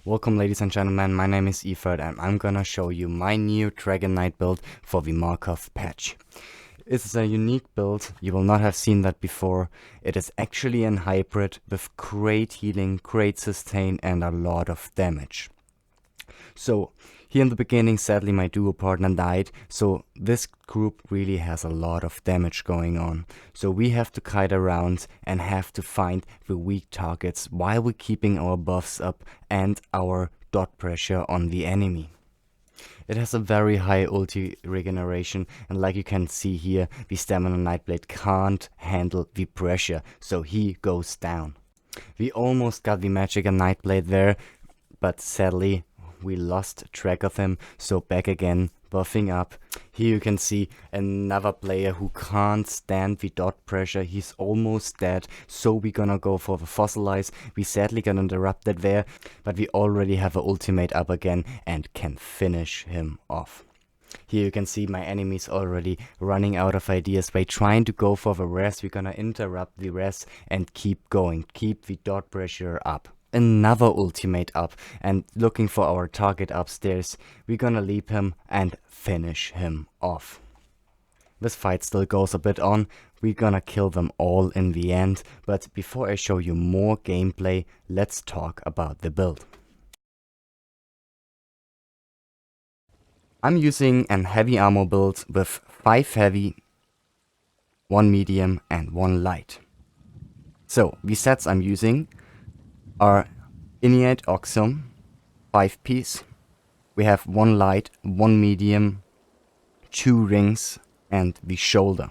Welcome ladies and gentlemen, my name is Efert and I'm gonna show you my new Dragonknight build for the Markarth patch. It is a unique build, you will not have seen that before. It is actually an hybrid with great healing, great sustain and a lot of damage. So, here in the beginning sadly my duo partner died, so this group really has a lot of damage going on. So we have to kite around and have to find the weak targets while we're keeping our buffs up and our dot pressure on the enemy. It has a very high ulti regeneration, and like you can see here, the Stamina Nightblade can't handle the pressure, so he goes down. We almost got the Magic and Nightblade there, but sadly we lost track of him, so back again, buffing up. Here you can see another player who can't stand the dot pressure. He's almost dead, so we're gonna go for the Fossilize. We sadly got interrupted there, but we already have an ultimate up again and can finish him off. Here you can see my enemies already running out of ideas. By trying to go for the res, we're gonna interrupt the res and keep going, keep the dot pressure up. Another ultimate up, and looking for our target upstairs. We're gonna leap him and finish him off. This fight still goes a bit on. We're gonna kill them all in the end, but before I show you more gameplay, let's talk about the build. I'm using an heavy armor build with 5 heavy, 1 medium and 1 light. So the sets I'm using are Innate Oxum, 5 piece. We have 1 light, 1 medium, 2 rings and the shoulder.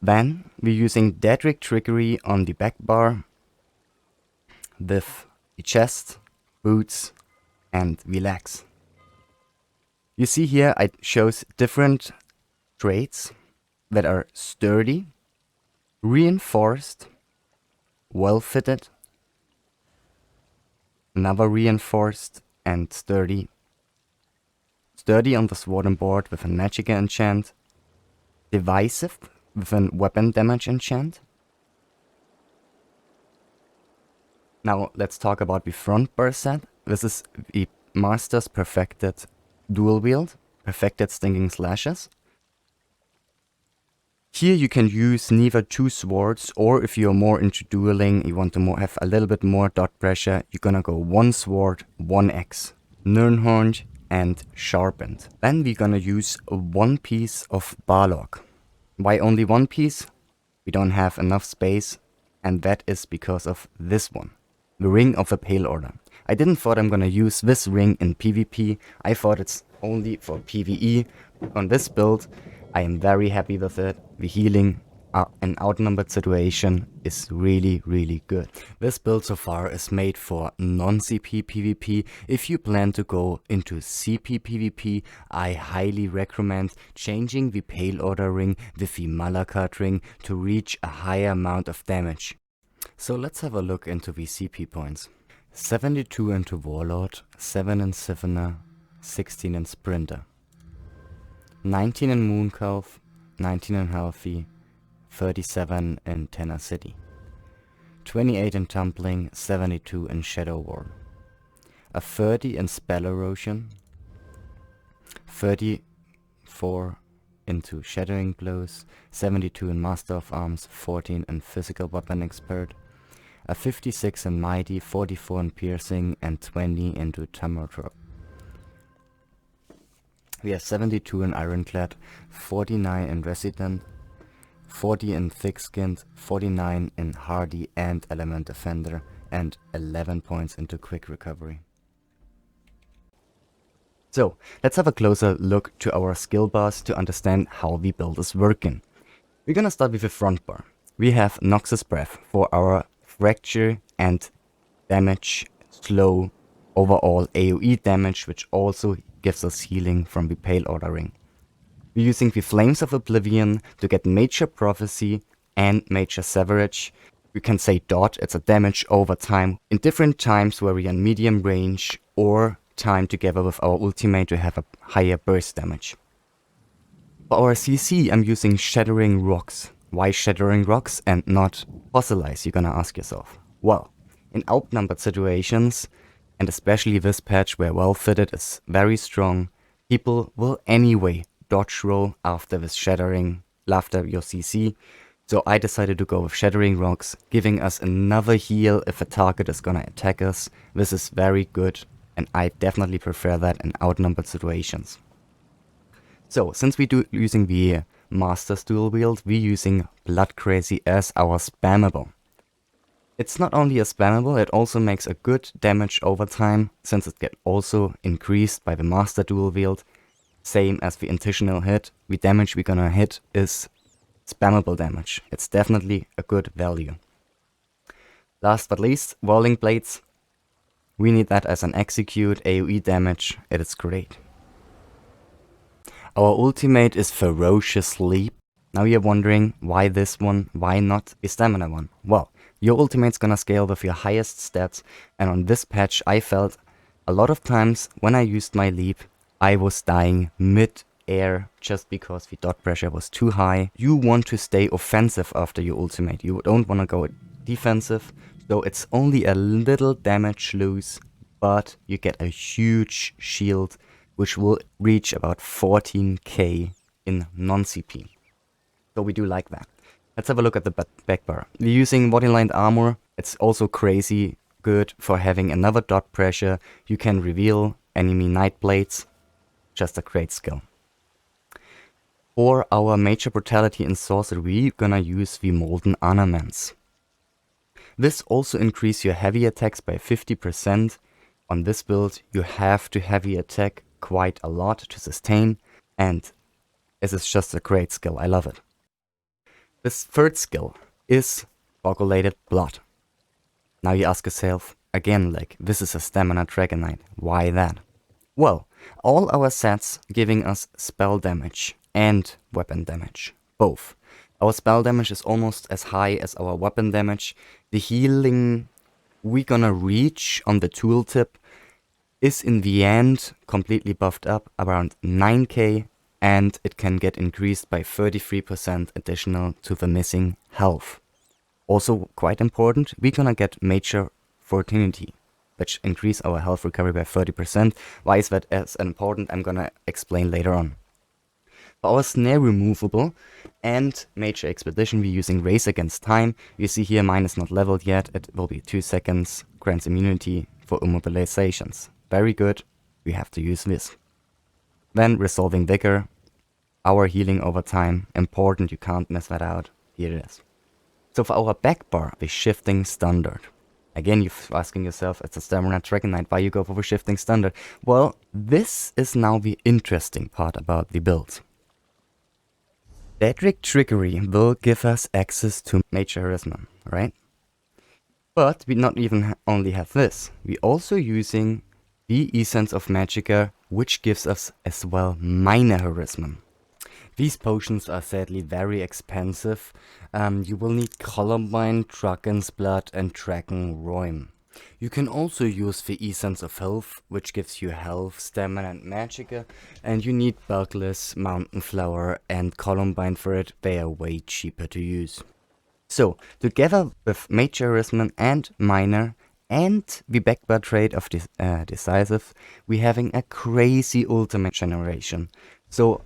Then we're using Daedric Trickery on the back bar with the chest, boots and the legs. You see here I chose different traits that are sturdy, reinforced, well fitted, another reinforced and sturdy. Sturdy on the sword and board with a magic enchant, divisive with a weapon damage enchant. Now let's talk about the front bar set. This is the Master's Perfected Dual Wield, Perfected Stinging Slashes. Here you can use neither 2 swords, or if you're more into dueling, you want to have a little bit more dot pressure, you're gonna go 1 sword, 1 axe, Nirnhorned and sharpened. Then we're gonna use 1 piece of Barlock. Why only 1 piece? We don't have enough space, and that is because of this one, the Ring of the Pale Order. I didn't thought I'm gonna use this ring in PvP, I thought it's only for PvE. On this build, I am very happy with it. The healing in outnumbered situation is really good. This build so far is made for non-CP PvP. If you plan to go into CP PvP, I highly recommend changing the Pale Order ring with the Markarth ring to reach a higher amount of damage. So let's have a look into the CP points. 72 into Warlord, 7 in Sivana, 16 in Sprinter. 19 in Moonkalf, 19 in Healthy, 37 in Tenacity. 28 in Tumbling, 72 in Shadow Wall. A 30 in Spell Erosion. 34 into Shadowing Blows, 72 in Master of Arms, 14 in Physical Weapon Expert. A 56 in Mighty, 44 in Piercing and 20 into Tamothrop. We have 72 in Ironclad, 49 in Resident, 40 in Thick-Skinned, 49 in Hardy and Element Defender, and 11 points into Quick Recovery. So, let's have a closer look to our skill bars to understand how the build is working. We're gonna start with the front bar. We have Noxus Breath for our fracture and damage, slow, overall AoE damage, which also gives us healing from the Pale Order ring. We're using the Flames of Oblivion to get Major Prophecy and Major Severage. You can say dot, it's a damage over time in different times where we are in medium range or time together with our ultimate to have a higher burst damage. For our CC I'm using Shattering Rocks. Why Shattering Rocks and not Fossilize, you're gonna ask yourself. Well, In outnumbered situations, and especially this patch where well fitted is very strong, people will anyway dodge roll after this shattering, after your CC. So I decided to go with Shattering Rocks, giving us another heal if a target is gonna attack us. This is very good, and I definitely prefer that in outnumbered situations. So, since we do using the Master's dual wield, we're using Blood Crazy as our spammable. It's not only a spammable, it also makes a good damage over time, since it gets also increased by the Master dual wield. Same as the additional hit, the damage we're gonna hit is spammable damage. It's definitely a good value. Last but least, Walling Blades. We need that as an execute AoE damage. It is great. Our ultimate is Ferocious Leap. Now you're wondering why this one, why not the stamina one? Well, your ultimate's gonna scale with your highest stats, and on this patch I felt a lot of times when I used my leap, I was dying mid-air just because the dot pressure was too high. You want to stay offensive after your ultimate, you don't want to go defensive, so it's only a little damage loose, but you get a huge shield which will reach about 14k in non-CP. So we do like that. Let's have a look at the back bar. We're using bodylined armor. It's also crazy good for having another dot pressure. You can reveal enemy night blades. Just a great skill. For our major brutality and sorcery, we're gonna use the Molten Ornaments. This also increases your heavy attacks by 50%. On this build, you have to heavy attack quite a lot to sustain, and this is just a great skill. I love it. This third skill is Coagulated Blood. Now you ask yourself, again, like, this is a stamina Dragonknight. Why that? Well, all our sets giving us spell damage and weapon damage, both. Our spell damage is almost as high as our weapon damage. The healing we're gonna reach on the tooltip is in the end completely buffed up around 9k, and it can get increased by 33% additional to the missing health. Also quite important, we're gonna get Major Fortitude, which increase our health recovery by 30%. Why is that as important? I'm gonna explain later on. For our snare removable and Major Expedition, we're using Race Against Time. You see here mine is not leveled yet, it will be 2 seconds, grants immunity for immobilizations. Very good, we have to use this. Then Resolving Vigor, our healing over time, important, you can't mess that out, here it is. So for our back bar, the Shifting Standard. Again, you're asking yourself, it's a stamina Dragonknight, why you go for the Shifting Standard? Well, this is now the interesting part about the build. Daedric Trickery will give us access to Major Harassment, right? But we not even only have this, we also using the Essence of Magicka, which gives us as well Minor Harassment. These potions are sadly very expensive. You will need Columbine, Dragon's Blood and Dragon Rheum. You can also use the Essence of Health, which gives you health, stamina and magicka, and you need Bulkless, Mountain Flower and Columbine for it. They are way cheaper to use. So, together with Major Harassment and Minor, and the backbar trait of Decisive, we're having a crazy ultimate generation. So,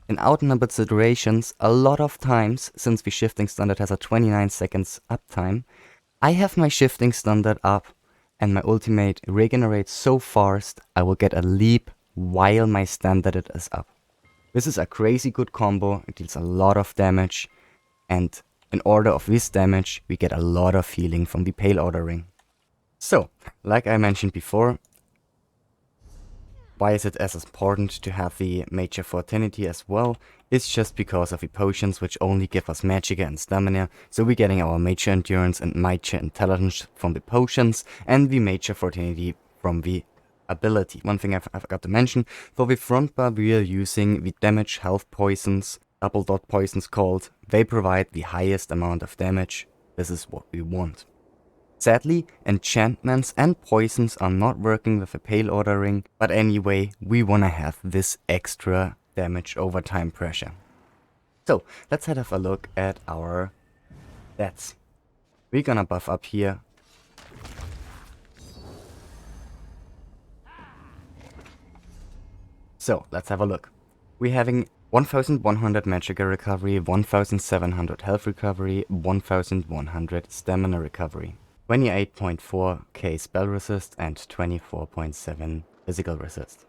in outnumbered situations, a lot of times, since the Shifting Standard has a 29 seconds uptime, I have my Shifting Standard up and my ultimate regenerates so fast, I will get a leap while my standard is up. This is a crazy good combo, it deals a lot of damage, and in order of this damage, we get a lot of healing from the Pale Order Ring. So, like I mentioned before, why is it as important to have the Major Fortitude as well? It's just because of the potions which only give us magicka and stamina, so we're getting our Major Endurance and Major Intelligence from the potions, and the Major Fortitude from the ability. One thing I forgot to mention, for the front bar we are using the damage health poisons, double dot poisons called. They provide the highest amount of damage. This is what we want. Sadly, enchantments and poisons are not working with the Pale Order Ring, but anyway, we wanna have this extra damage over time pressure. So, let's have a look at our stats. We're gonna buff up here So, let's have a look. We're having 1100 Magicka recovery, 1700 health recovery, 1100 stamina recovery, 28.4k spell resist, and 24.7 physical resist.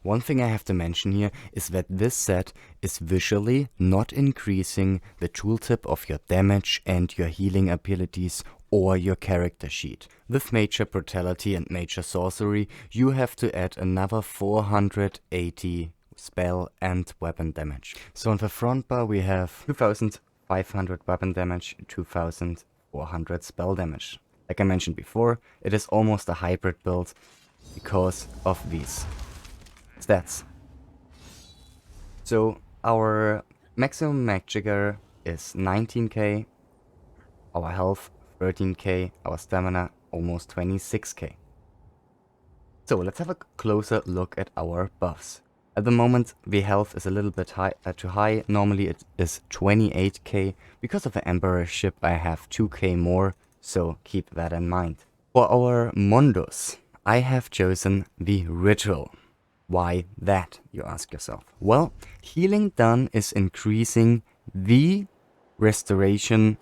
One thing I have to mention here is that this set is visually not increasing the tooltip of your damage and your healing abilities or your character sheet. With Major Brutality and Major Sorcery, you have to add another 480 spell and weapon damage. So on the front bar we have 2500 weapon damage, 2400 spell damage. Like I mentioned before, it is almost a hybrid build because of these stats. So our maximum Magicka is 19k, our health 13k, our stamina almost 26k. So let's have a closer look at our buffs. At the moment the health is a little bit too high, normally it is 28k. Because of the Emperor ship I have 2k more, so keep that in mind. For our Mundus, I have chosen the Ritual. Why that, you ask yourself? Well, healing done is increasing the restoration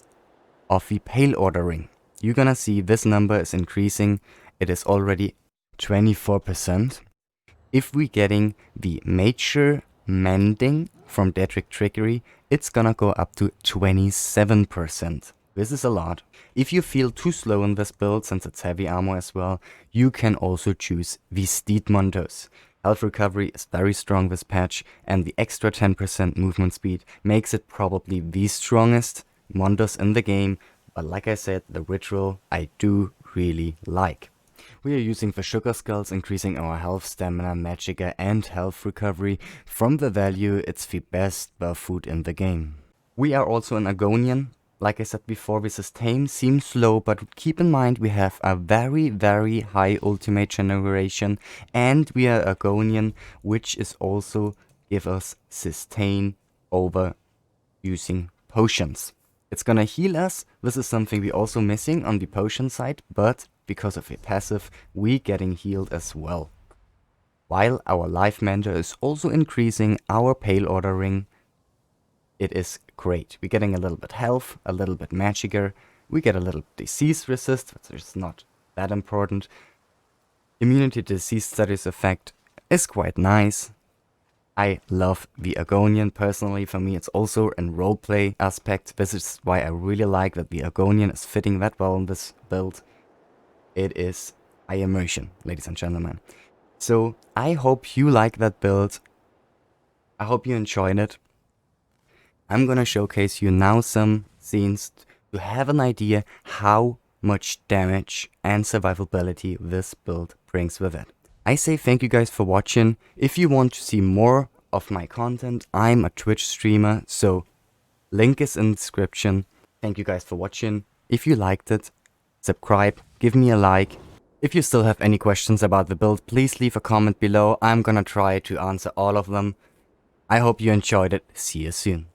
of the Pale Order Ring. You're gonna see this number is increasing. It is already 24%. If we're getting the Major Mending from Daedric Trickery, it's gonna go up to 27%. This is a lot. If you feel too slow in this build, since it's heavy armor as well, you can also choose the Steed Mundus. Health recovery is very strong this patch, and the extra 10% movement speed makes it probably the strongest Mundus in the game, but like I said, the Ritual I do really like. We are using the Sugar Skulls, increasing our health, stamina, Magicka and health recovery. From the value, it's the best buff food in the game. We are also an Agonian. Like I said before, this is tame, seems slow, but keep in mind we have a very high ultimate generation, and we are Agonian, which is also give us sustain over using potions. It's gonna heal us. This is something we're also missing on the potion side, but because of a passive, we getting healed as well. While our life meter is also increasing our Pale Order Ring, it is great. We're getting a little bit health, a little bit Magicka, we get a little disease resist, which is not that important. Immunity to disease status effect is quite nice. I love the Agonian personally. For me it's also a roleplay aspect. This is why I really like that the Agonian is fitting that well in this build. It is high immersion, ladies and gentlemen. So I hope you like that build. I hope you enjoyed it. I'm gonna showcase you now some scenes to have an idea how much damage and survivability this build brings with it. I say thank you guys for watching. If you want to see more of my content, I'm a Twitch streamer, so link is in the description. Thank you guys for watching. If you liked it, subscribe, give me a like. If you still have any questions about the build, please leave a comment below. I'm gonna try to answer all of them. I hope you enjoyed it. See you soon.